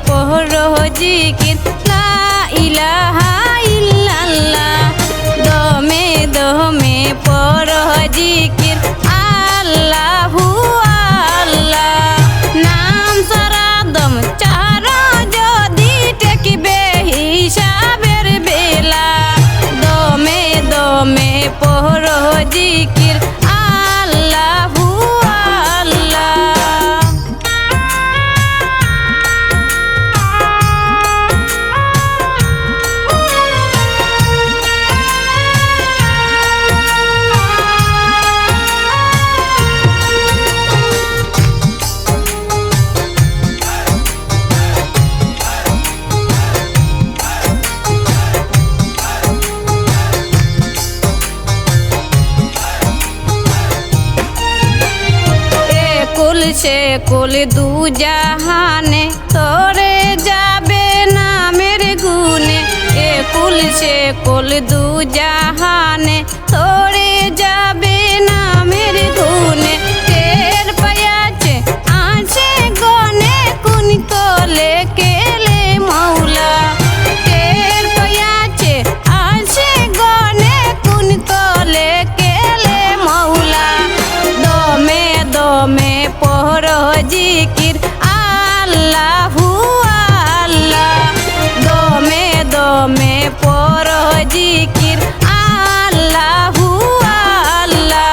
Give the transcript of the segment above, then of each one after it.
পড়ো জিকির লা ইলাহা ইল্লাল্লাহ। দমে দমে পড়ো জিকির আল্লাহু আল্লাহ। নাম সারা দম চারো যদি টেকিবে হিসাবের বেলা। দমে দমে পড়ো জিকির আল্লাহু আল্লাহ। সে কুল দু জাহানে তোরে যাবে নামের গুনে। এ কুল সে কুল দু জাহানে তোরে যাবে নামের গুনে। টের পায়াছে আছে গনে কোন তোলে কেলে মৌলা। টের পায়াছে আছে গনে কোন তোলে কেলে মৌলা। দমে দমে পড়ো জিকির আল্লাহু আল্লাহ। দমে দমে পড়ো জিকির আল্লাহু আল্লাহ।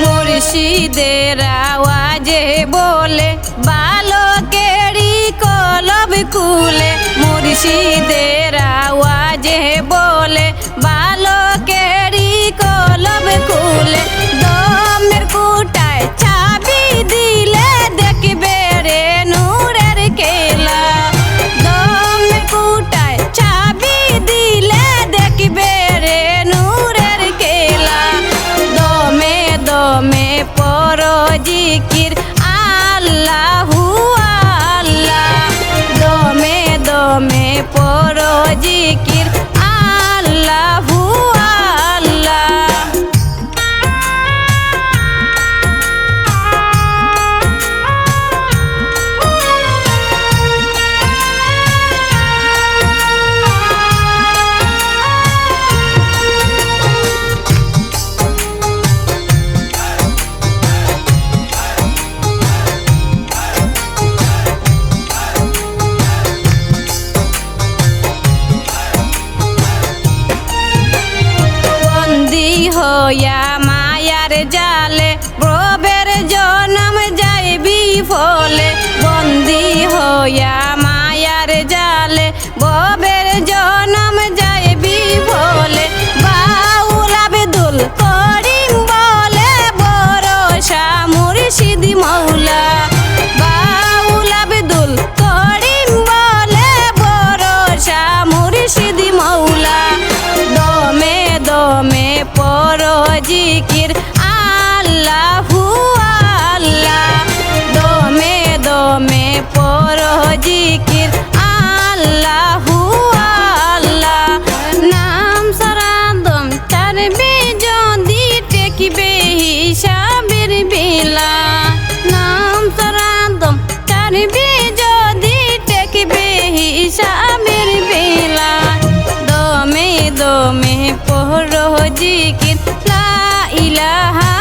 মুর্শিদের আওয়াজে বলে বালকেরই কলব কুলে। মুর্শিদের আওয়াজে বলে বালকেরই কলব কুলে। দমের কুটায় চাবি দিলে দেখবে রে নূরের কেলা। দমের কুটায় চাবি দিলে দেখবে রে নূরের কেলা। দমে দমে পড়ো জিকির আল্লাহু আল্লাহ। দমে দমে পড়ো জিকির আল্লাহু আল্লাহ। হইয়া মায়ার জালে প্রবের জনম যাইবি ফলে। বন্দি হইয়া মায়ার জালে প্রবের জনম যাইবি ফলে। বাউল আব্দুল করিম বলে ভরসা মুর্শিদ মৌলা। বাউল আব্দুল করিম বলে ভরসা মুর্শিদ মৌলা। দমে দমে পড়ো জিকির আল্লাহু আল্লাহ। দমে দমে পড়ো জিকির আল্লাহু আল্লাহ। নাম সারা দম চারবে যদি টেকিবে হিসাবের বেলা। নাম সারা দম চারবে যদি টেকিবে হিসাবের বেলা। দমে দমে পড়ো জিকির লা ইলাহা